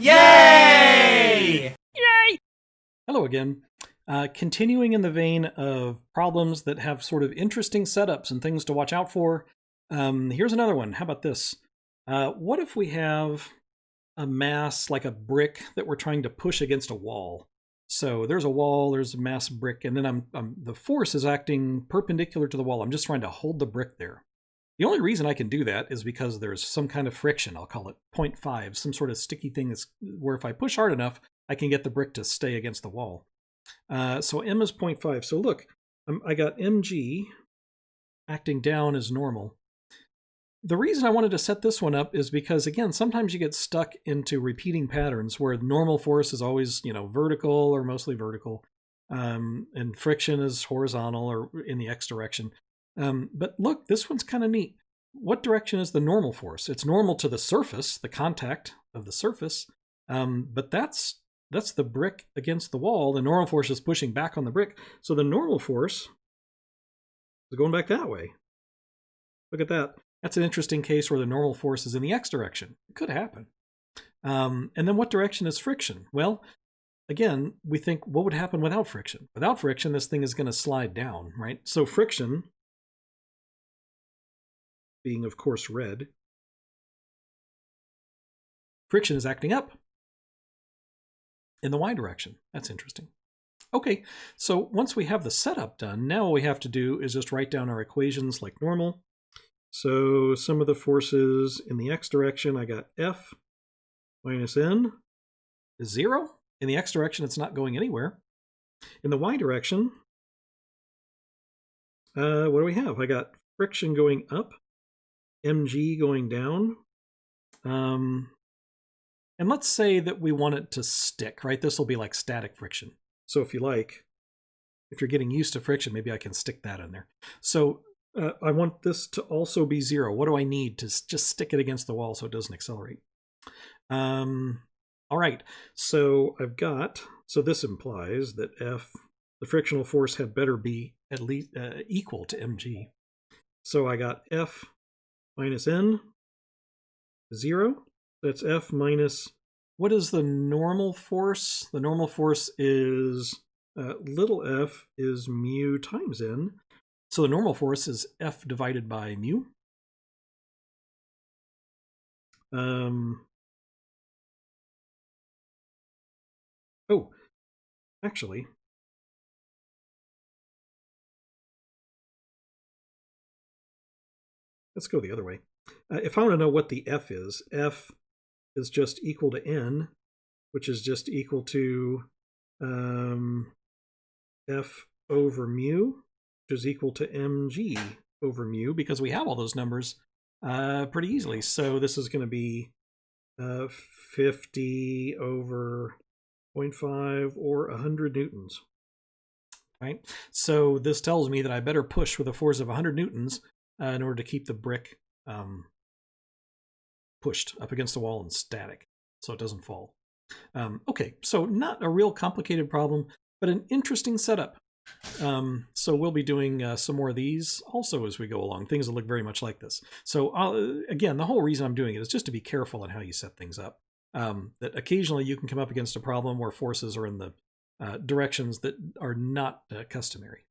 Yay! Yay! Hello again. Continuing in the vein of problems that have sort of interesting setups and things to watch out for, here's another one. How about this? What if we have a mass like a brick that we're trying to push against a wall? So there's a wall, there's a mass brick, and then the force is acting perpendicular to the wall. I'm just trying to hold the brick there. The only reason I can do that is because there's some kind of friction. I'll call it 0.5, some sort of sticky thing that's where if I push hard enough, I can get the brick to stay against the wall. So M is 0.5. So look, I got mg acting down as normal. The reason I wanted to set this one up is because, again, sometimes you get stuck into repeating patterns where normal force is always, vertical or mostly vertical, and friction is horizontal or in the x direction. But look, this one's kind of neat. What direction is the normal force? It's normal to the surface, the contact of the surface, but that's the brick against the wall. The normal force is pushing back on the brick. So the normal force is going back that way. Look at that. That's an interesting case where the normal force is in the x direction. It could happen. And then what direction is friction? Well, again, we think, what would happen without friction? Without friction, this thing is going to slide down, right? So friction, being, of course, red, friction is acting up in the y direction. That's interesting. Okay, so once we have the setup done, now all we have to do is just write down our equations like normal. So some of the forces in the x direction, I got F minus N is 0. In the x direction, it's not going anywhere. In the y direction, what do we have? I got friction going up, mg going down. And let's say that we want it to stick, right? This will be like static friction. So if you like, if you're getting used to friction, maybe I can stick that in there. So I want this to also be 0. What do I need to just stick it against the wall so it doesn't accelerate? All right, so I've got, so this implies that F, the frictional force, had better be at least equal to mg. So I got F minus N, 0. That's F minus, what is the normal force? The normal force is, little f is mu times N. So the normal force is F divided by mu. Oh, actually, let's go the other way. If I want to know what the F is just equal to N, which is just equal to F over mu, which is equal to mg over mu, because we have all those numbers pretty easily. So this is going to be 50 over 0.5 or 100 newtons. Right? So this tells me that I better push with a force of 100 newtons in order to keep the brick pushed up against the wall and static so it doesn't fall. Okay, so not a real complicated problem, but an interesting setup. So we'll be doing some more of these also as we go along, things that look very much like this. So again, the whole reason I'm doing it is just to be careful on how you set things up. That occasionally you can come up against a problem where forces are in the directions that are not customary.